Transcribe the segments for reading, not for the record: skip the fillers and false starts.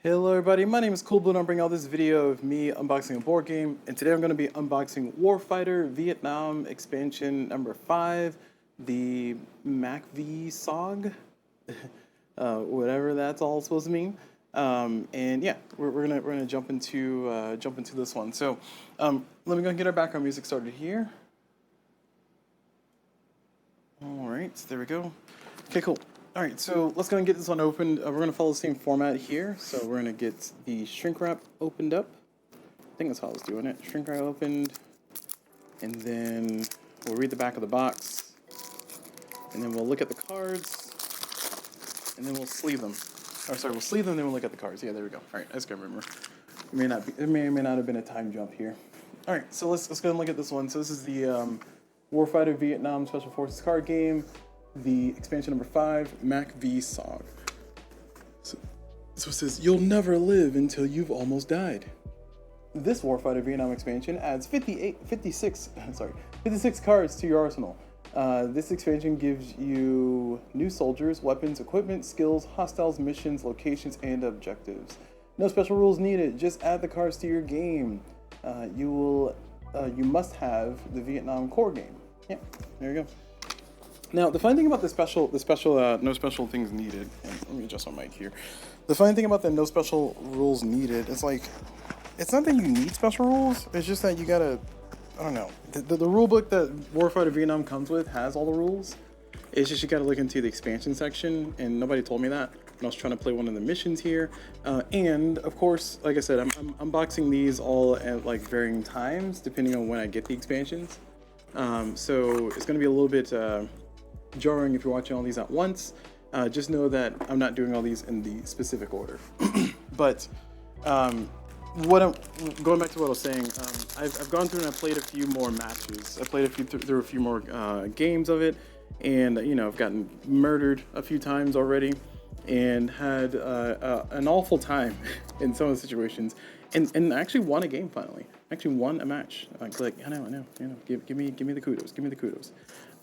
Hello everybody, my name is Coolblue and I'm bringing out this video of me unboxing a board game, and today I'm going to be unboxing Warfighter Vietnam expansion number 5, the MACV-SOG, whatever that's all supposed to mean. And yeah, we're gonna jump into this one. So let me go and get our background music started here. All right, there we go. Okay, cool. All right, so let's go and get this one opened. We're going to follow the same format here. So we're going to get the shrink wrap opened up. I think that's how I was doing it. Shrink wrap opened. And then we'll read the back of the box. And then we'll look at the cards. And then we'll sleeve them. Or sorry, we'll sleeve them, then we'll look at the cards. Yeah, there we go. All right, I just gotta remember. It may or may not have been a time jump here. All right, so let's go and look at this one. So this is the Warfighter Vietnam Special Forces card game. The expansion number 5, MACV-SOG. So it says, you'll never live until you've almost died. This Warfighter Vietnam expansion adds 56 cards to your arsenal. This expansion gives you new soldiers, weapons, equipment, skills, hostiles, missions, locations, and objectives. No special rules needed, just add the cards to your game. You must have the Vietnam core game. Yeah, there you go. Now, the funny thing about no special things needed, and let me adjust my mic here. The funny thing about the no special rules needed is like, it's not that you need special rules, it's just that you gotta, I don't know. The rule book that Warfighter Vietnam comes with has all the rules. It's just you gotta look into the expansion section, and nobody told me that. And I was trying to play one of the missions here. And of course, like I said, I'm unboxing these all at like varying times, depending on when I get the expansions. So it's gonna be a little bit, jarring if you're watching all these at once. Just know that I'm not doing all these in the specific order. But going back to what I was saying, I've gone through and I've played a few more matches. I played through a few more games of it, and I've gotten murdered a few times already, and had an awful time in some of the situations, and I actually won a game finally. I actually won a match. I know. Give me the kudos.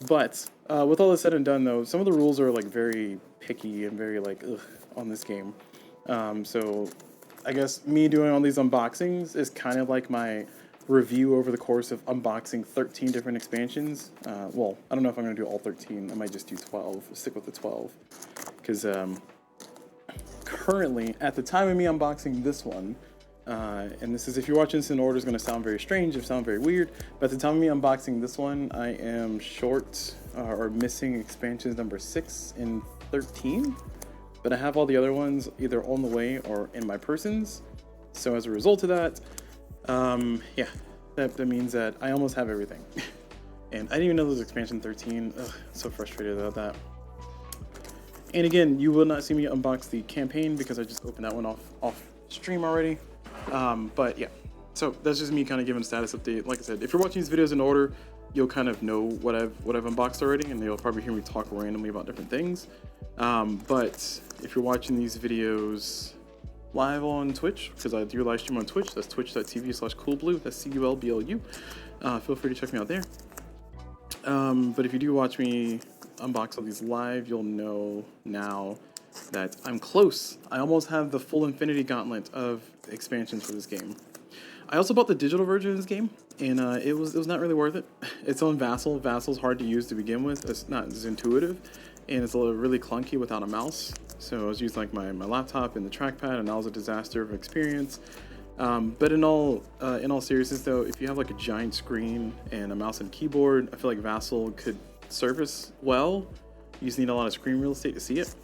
But with all this said and done, though, some of the rules are like very picky and very like ugh on this game. So I guess me doing all these unboxings is kind of like my review over the course of unboxing 13 different expansions. Well, I don't know if I'm gonna do all 13. I might just do 12. Stick with the 12, because currently, at the time of me unboxing this one, and this is, if you're watching this in order, is going to sound very strange, it sound very weird, but at the time of me unboxing this one, I am short or missing expansions number 6 and 13, but I have all the other ones either on the way or in my persons. So as a result of that, yeah, that means that I almost have everything. And I didn't even know there was expansion 13. Ugh, so frustrated about that. And again, you will not see me unbox the campaign because I just opened that one off stream already. But yeah, so that's just me kind of giving a status update. Like I said, if you're watching these videos in order, you'll kind of know what I've unboxed already, and you'll probably hear me talk randomly about different things. But if you're watching these videos live on Twitch, because I do live stream on Twitch, that's twitch.tv/coolblue, that's CULBLU. Feel free to check me out there. But if you do watch me unbox all these live, you'll know now that I'm close. I almost have the full Infinity Gauntlet of expansions for this game. I also bought the digital version of this game, and it was not really worth it. It's on Vassal. Vassal's hard to use to begin with. It's not as intuitive, and it's a little really clunky without a mouse. So I was using like my laptop and the trackpad, and that was a disaster of an experience. But in all seriousness, though, if you have like a giant screen and a mouse and keyboard, I feel like Vassal could service well. You just need a lot of screen real estate to see it.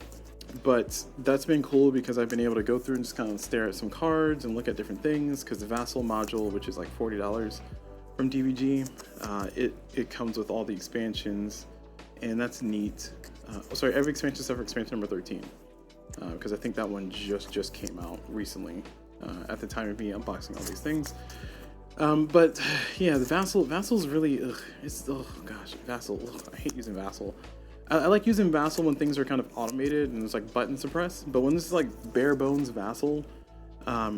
But that's been cool because I've been able to go through and just kind of stare at some cards and look at different things, because the Vassal module, which is like $40 from DVG, it comes with all the expansions, and that's neat. Sorry, every expansion except for expansion number 13, because I think that one just came out recently at the time of me unboxing all these things. But yeah, the Vassal's really, oh gosh, Vassal, I hate using Vassal. I like using Vassal when things are kind of automated and it's like button suppress, but when this is like bare bones Vassal,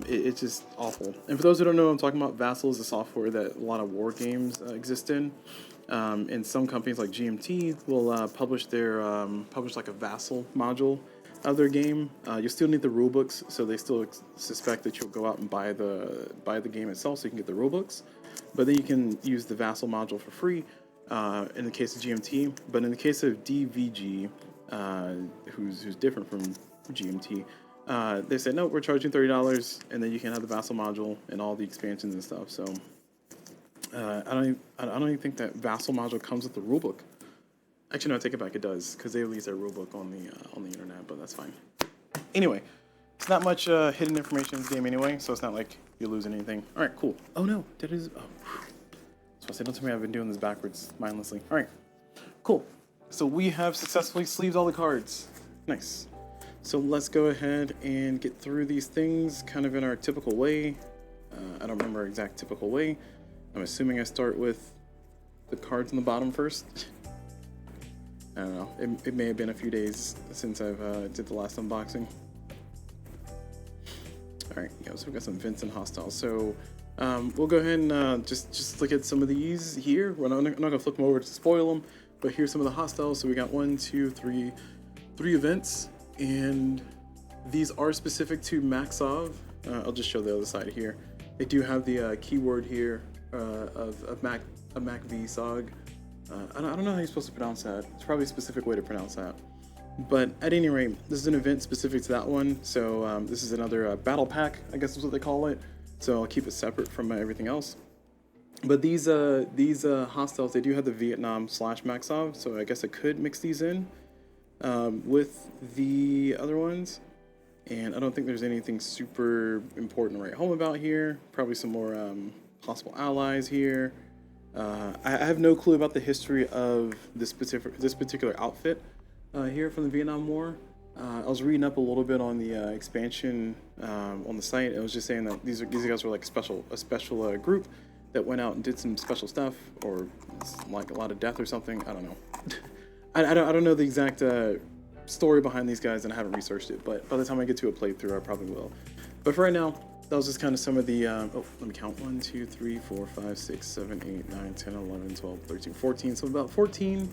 it's just awful. And for those who don't know what I'm talking about, Vassal is a software that a lot of war games exist in. And some companies like GMT will publish like a Vassal module other game. You still need the rule books, so they still suspect that you'll go out and buy the game itself, so you can get the rule books. But then you can use the Vassal module for free in the case of GMT. But in the case of DVG, who's different from GMT, they said no, we're charging $30, and then you can have the Vassal module and all the expansions and stuff. So I don't even think that Vassal module comes with the rulebook. Actually, no, I take it back. It does, because they release their rulebook on the internet, but that's fine. Anyway, it's not much hidden information in this game anyway, so it's not like you're losing anything. All right, cool. Oh no, that is. Oh, so I said, don't tell me I've been doing this backwards mindlessly. All right, cool. So we have successfully sleeved all the cards. Nice. So let's go ahead and get through these things kind of in our typical way. I don't remember our exact typical way. I'm assuming I start with the cards on the bottom first. I don't know. It may have been a few days since I've did the last unboxing. All right, yeah. So we got some Vincent hostiles. So we'll go ahead and just look at some of these here. I'm not gonna flip them over to spoil them, but here's some of the hostiles. So we got 1, 2, 3 events, and these are specific to MACV-SOG. I'll just show the other side here. They do have the keyword here of MACV-SOG. I don't know how you're supposed to pronounce that. It's probably a specific way to pronounce that. But at any rate, this is an event specific to that one. So this is another battle pack, I guess is what they call it. So I'll keep it separate from everything else. But these hostiles, they do have the Vietnam/MACV-SOG. So I guess I could mix these in with the other ones. And I don't think there's anything super important to write home about here. Probably some more possible allies here. I have no clue about the history of this particular outfit here from the Vietnam War. I was reading up a little bit on the expansion on the site. It was just saying that these guys were like a special group that went out and did some special stuff, or like a lot of death or something. I don't know. I don't know the exact story behind these guys, and I haven't researched it. But by the time I get to a playthrough, I probably will. But for right now, that was just kind of some of the, let me count, 1, 2, 3, 4, 5, 6, 7, 8, 9, 10, 11, 12, 13, 14. So about 14.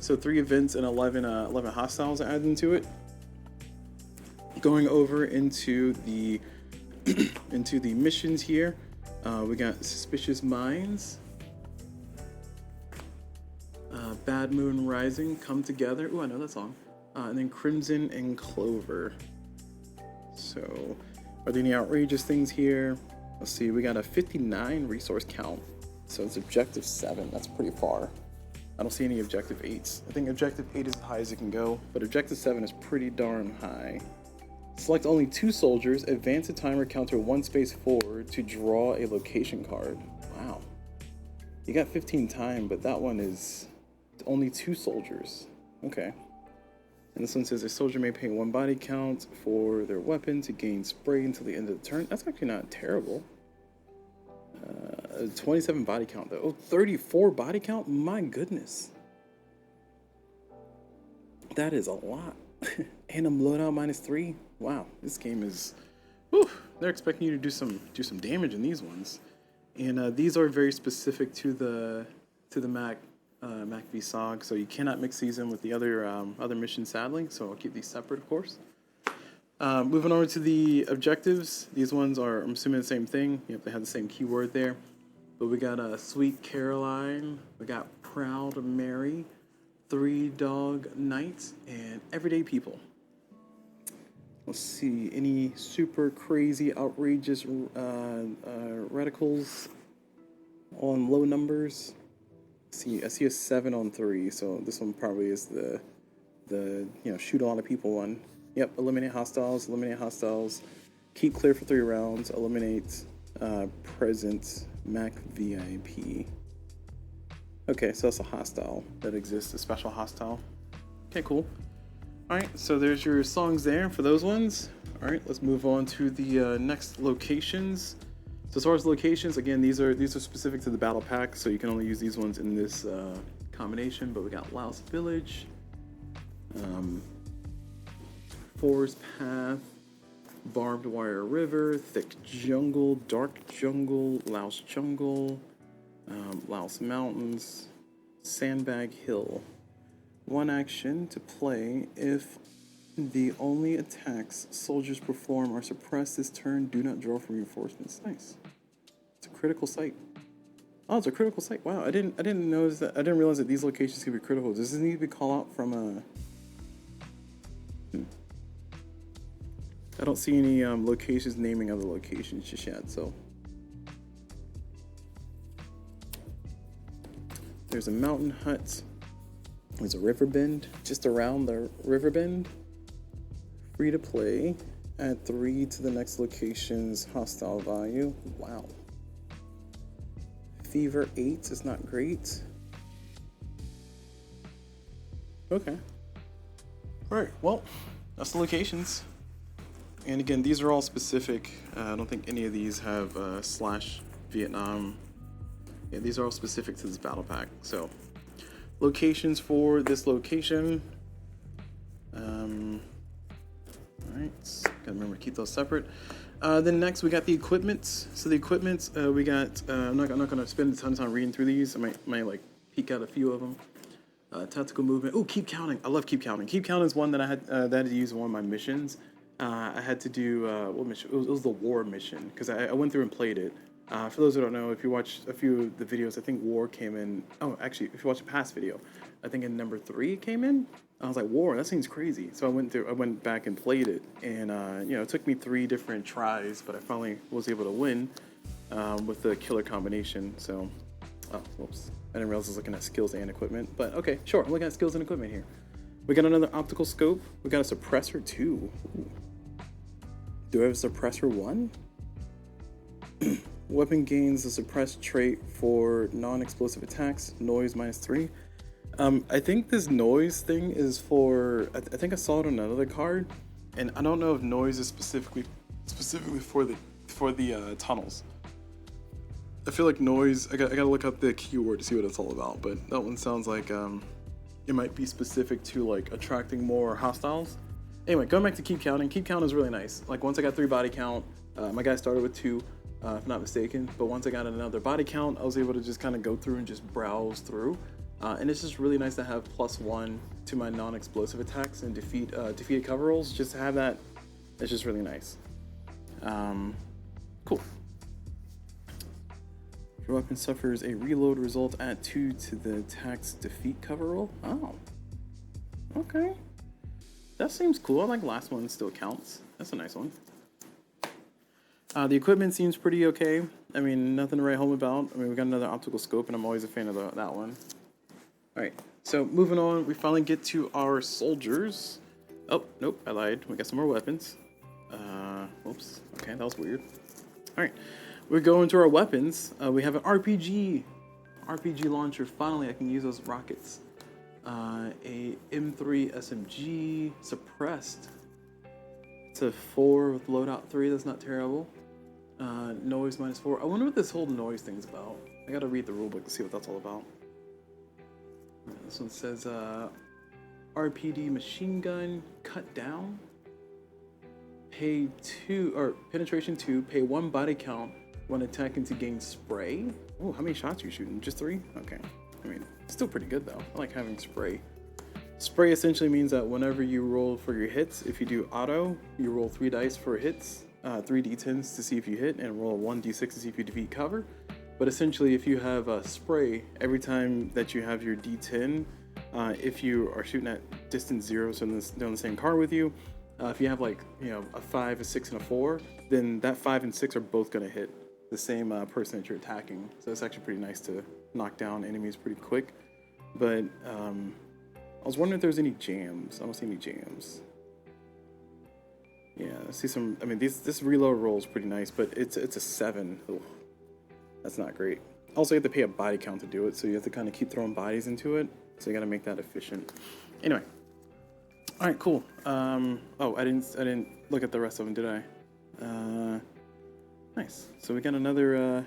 So 3 events and 11 hostiles added into it. Going over into the into the missions here, we got Suspicious Minds, Bad Moon Rising, Come Together. Ooh, I know that song. And then Crimson and Clover. So, are there any outrageous things here? Let's see, we got a 59 resource count. So it's objective 7, that's pretty far. I don't see any objective 8s. I think objective 8 is as high as it can go, but objective 7 is pretty darn high. Select only 2 soldiers, advance a timer counter 1 space forward to draw a location card. Wow. You got 15 time, but that one is only 2 soldiers. Okay. And this one says a soldier may pay 1 body count for their weapon to gain spray until the end of the turn. That's actually not terrible. 27 body count though. Oh, 34 body count? My goodness. That is a lot. And a loadout -3. Wow, this game is. Whew, they're expecting you to do some damage in these ones, and these are very specific to the MACV-SOG, so you cannot mix these in with the other missions, sadly. So I'll keep these separate, of course. Moving over to the objectives, these ones are, I'm assuming, the same thing. Yep, they have the same keyword there. But we got Sweet Caroline, we got Proud Mary, 3 Dog Night, and Everyday People. Let's see, any super crazy, outrageous reticles on low numbers? I see a 7 on 3, so this one probably is the shoot a lot of people one. Yep, eliminate hostiles, keep clear for 3 rounds, eliminate present Mac VIP. Okay, so that's a hostile that exists, a special hostile. Okay, cool. Alright, so there's your songs there for those ones. Alright, let's move on to the next locations. So as far as locations, again, these are specific to the battle pack, so you can only use these ones in this combination. But we got Laos Village, Forest Path, Barbed Wire River, Thick Jungle, Dark Jungle, Laos Jungle, Laos Mountains, Sandbag Hill. 1 action to play if The only attacks soldiers perform are suppressed this turn. Do not draw from reinforcements. Nice. It's a critical site. Oh, it's a critical site. Wow, I didn't notice that. I didn't realize that these locations could be critical. Does this need to be called out from a? I don't see any locations naming other locations just yet. So there's a mountain hut. There's a river bend just around the river bend. Free to play. Add 3 to the next location's hostile value. Wow. Fever 8 is not great. Okay. Alright, well, that's the locations. And again, these are all specific. I don't think any of these have slash Vietnam. Yeah, these are all specific to this battle pack. So, locations for this location. Alright, gotta remember to keep those separate. Then next we got the equipment. So the equipment we got. I'm not gonna spend a ton of time reading through these. I might like peek out a few of them. Tactical movement. Oh, keep counting. I love keep counting. Keep counting is one that I had to use in one of my missions. I had to do what mission? It was the war mission because I went through and played it. For those who don't know, if you watch a few of the videos, I think war came in. Oh, actually, if you watch a past video, I think in number 3 it came in. I was like, war, that seems crazy. So I went back and played it, and it took me 3 different tries, but I finally was able to win with the killer combination. So, oh, whoops, I didn't realize I was looking at skills and equipment, but okay, sure, I'm looking at skills and equipment here. We got another optical scope. We got a suppressor 2. Ooh. Do I have a suppressor 1? Weapon gains a suppressed trait for non-explosive attacks. Noise -3. I think this noise thing is for. I think I saw it on another card, and I don't know if noise is specifically for the tunnels. I feel like noise. I gotta look up the keyword to see what it's all about. But that one sounds like it might be specific to like attracting more hostiles. Anyway, going back to keep counting. Keep count is really nice. Like once I got 3 body count, my guy started with 2. If not mistaken, but once I got another body count, I was able to just kind of go through and just browse through, and it's just really nice to have +1 to my non-explosive attacks and defeated cover rolls. Just to have that, it's just really nice. Cool. Your weapon suffers a reload result. Add 2 to the attack's defeat cover roll. Oh, okay, that seems cool. I like last one still counts. That's a nice one. The equipment seems pretty okay. I mean, nothing to write home about. I mean, we got another optical scope, and I'm always a fan of that one. All right, so moving on, we finally get to our soldiers. Oh, nope, I lied. We got some more weapons. Whoops. Okay, that was weird. All right, we go into our weapons. We have an RPG launcher. Finally, I can use those rockets. A M3 SMG suppressed. It's a 4 with loadout 3. That's not terrible. Noise -4. I wonder what this whole noise thing's about. I gotta read the rulebook to see what that's all about. Right, this one says RPD machine gun cut down. Pay 2 or penetration 2. Pay 1 body count when attacking to gain spray. Oh, how many shots are you shooting? Just 3? Okay. I mean, still pretty good though. I like having spray. Spray essentially means that whenever you roll for your hits, if you do auto, you roll 3 dice for hits, 3 d10s to see if you hit, and roll 1 d6 to see if you defeat cover. But essentially, if you have a spray, every time that you have your d10, if you are shooting at distance 0, so they're on the same car with you, if you have like a 5, a 6, and a 4, then that 5 and 6 are both going to hit the same person that you're attacking. So it's actually pretty nice to knock down enemies pretty quick. But I was wondering if there's any jams. I don't see any jams. Yeah, I see some. I mean, this reload roll is pretty nice, but it's a 7. Ugh, that's not great. Also, you have to pay a body count to do it, so you have to kind of keep throwing bodies into it. So you got to make that efficient. Anyway, all right, cool. Oh, I didn't look at the rest of them, did I? Nice. So we got another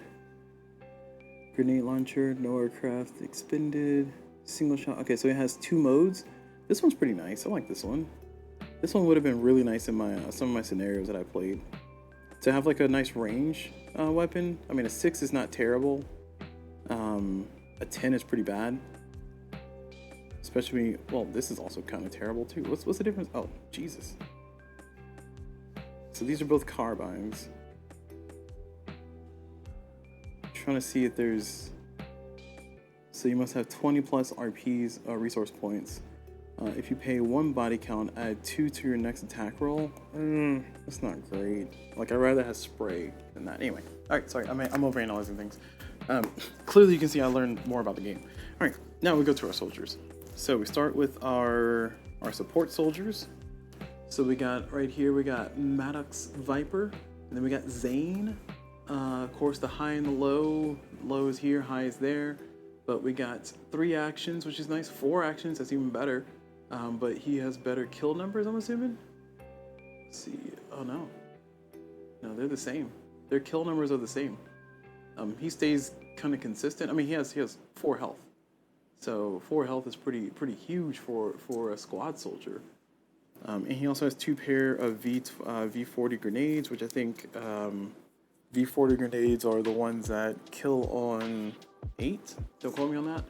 grenade launcher, no aircraft expended. Single shot. Okay, so it has 2 modes. This one's pretty nice. I like this one. This one would have been really nice in my some of my scenarios that I played. To have like a nice range weapon. I mean, a 6 is not terrible. A 10 is pretty bad. Especially, well, this is also kind of terrible too. What's the difference? Oh, Jesus. So these are both carbines. Trying to see if there's... So you must have 20 plus RPs, resource points. If you pay 1 body count, add 2 to your next attack roll. That's not great. Like, I'd rather have spray than that. Anyway, all right, sorry, I'm overanalyzing things. Clearly you can see I learned more about the game. All right, now we go to our soldiers. So we start with our support soldiers. So we got right here, we got Maddox Viper, and then we got Zane. Of course, the high and the low. Low is here, high is there. But we got 3 actions, which is nice. 4 actions, that's even better. But he has better kill numbers, I'm assuming. Let's see. Oh no. No, they're the same. Their kill numbers are the same. He stays kind of consistent. I mean, he has 4 health. So 4 health is pretty huge for a squad soldier. And he also has 2 pair of V40 grenades, which I think V40 grenades are the ones that kill on 8. Don't quote me on that.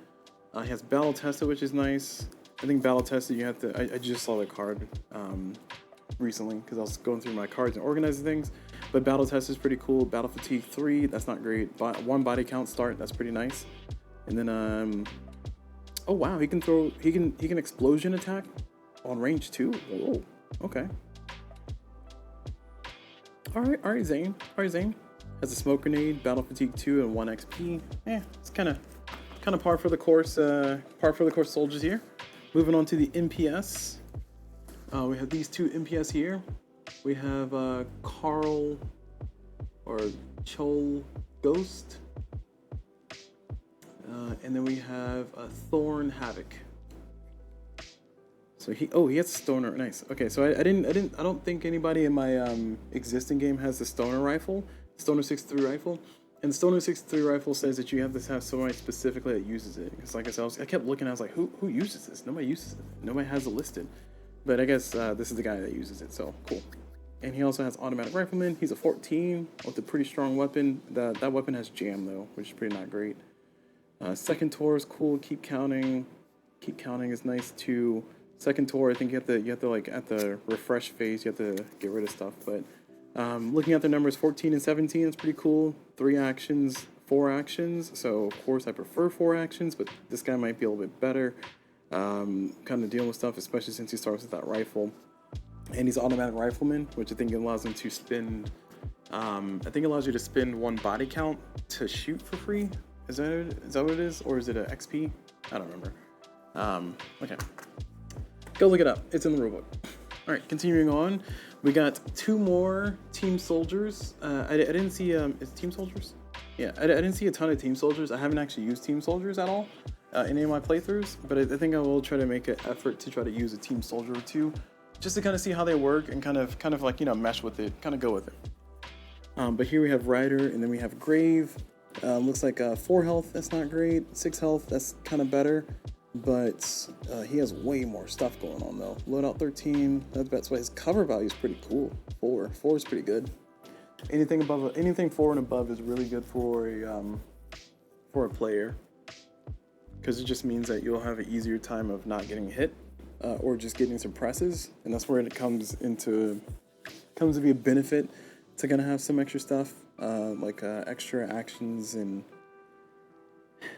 He has battle tested, which is nice. I think battle tested, you have to. I just saw the card recently because I was going through my cards and organizing things. But battle test is pretty cool. Battle fatigue 3, that's not great. 1 body count start, that's pretty nice. And then oh wow, he can explosion attack on range too. Oh, okay. All right, Zane. Has a smoke grenade, battle fatigue 2, and 1 XP. It's kind of par for the course. Par for the course soldiers here. Moving on to the MPS. We have these 2 MPS here. We have Carl or Chol Ghost, and then we have Thorn Havoc. So he has Stoner. Nice. Okay, so I don't think anybody in my existing game has the Stoner rifle, Stoner 6.3 rifle. And the Stoner 6.3 rifle says that you have to have somebody specifically that uses it. Because like I said, I kept looking, I was like, who uses this? Nobody uses it. Nobody has it listed. But I guess this is the guy that uses it, so cool. And he also has automatic rifleman. He's a 14 with a pretty strong weapon. That weapon has jam though, which is pretty not great. Second tour is cool. Keep counting. Keep counting is nice too. Second tour, I think you have to like at the refresh phase, you have to get rid of stuff. But looking at the numbers 14 and 17, it's pretty cool. 3 actions, 4 actions. So of course I prefer 4 actions, but this guy might be a little bit better. Kind of dealing with stuff, especially since he starts with that rifle. And he's automatic rifleman, which I think allows him to spend. I think it allows you to spend 1 body count to shoot for free. Is that what it is, or is it an XP? I don't remember. Okay, go look it up. It's in the rulebook. All right, continuing on, we got 2 more team soldiers. I didn't see is team soldiers? Yeah, I didn't see a ton of team soldiers. I haven't actually used team soldiers at all in any of my playthroughs, but I think I will try to make an effort to try to use a team soldier or 2, just to kind of see how they work and kind of like, you know, mesh with it, kind of go with it. But here we have Ryder, and then we have Grave. Looks like 4 health, that's not great. 6 health, that's kind of better. But he has way more stuff going on though. Loadout 13, that's why his cover value is pretty cool. 4 is pretty good. Anything 4 and above is really good for a player, because it just means that you'll have an easier time of not getting hit or just getting suppresses, and that's where it comes to be a benefit to kind of have some extra stuff like extra actions and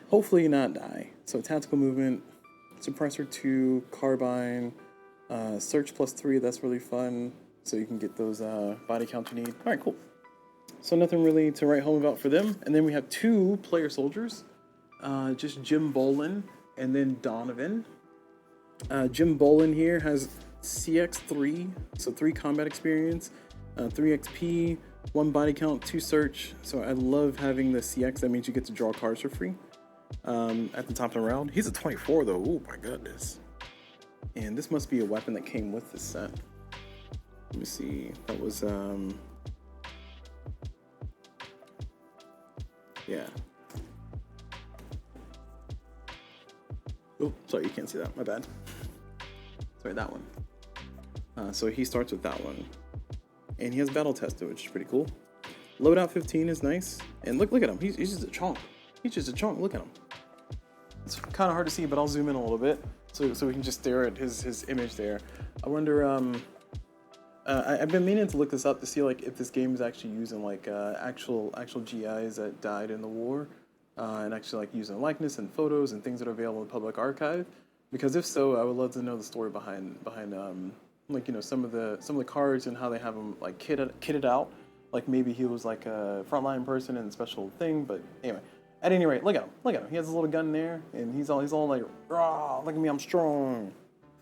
hopefully not die. So tactical movement, suppressor 2, carbine, search +3, that's really fun. So you can get those body counts you need. All right, cool. So nothing really to write home about for them. And then we have 2 player soldiers, just Jim Bolin and then Donovan. Jim Bolin here has CX3, so 3 combat experience, 3 XP, 1 body count, 2 search. So I love having the CX. That means you get to draw cards for free at the top of the round. He's a 24 though. Oh my goodness. And this must be a weapon that came with this set. Let me see. That was yeah. Oh, sorry, you can't see that. My bad. Sorry, that one. So he starts with that one. And he has battle tested, which is pretty cool. Loadout 15 is nice. And look at him. He's just a chunk. He's just a chunk. Look at him. It's kind of hard to see, but I'll zoom in a little bit. so we can just stare at his image there. I wonder. I've been meaning to look this up to see like if this game is actually using like actual GIs that died in the war, and actually like using likeness and photos and things that are available in the public archive. Because if so, I would love to know the story behind like, you know, some of the cards and how they have them like kitted out. Like maybe he was like a frontline person in a special thing. But anyway, at any rate, look at him. He has his little gun there, and he's all like, rah, look at me, I'm strong,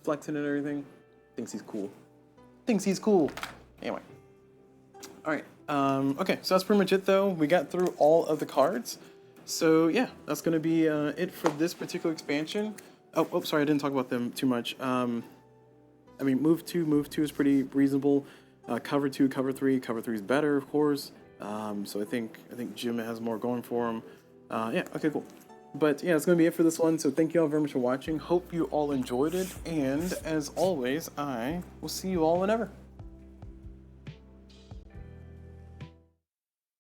flexing and everything. Thinks he's cool. Anyway, all right. Okay, so that's pretty much it though. We got through all of the cards. So yeah, that's gonna be it for this particular expansion. Oh, sorry, I didn't talk about them too much. I mean, move two is pretty reasonable. Cover 2, cover 3 is better, of course. So I think Jim has more going for him. Yeah, okay, cool. But yeah, that's gonna be it for this one. So thank you all very much for watching. Hope you all enjoyed it, and as always, I will see you all whenever.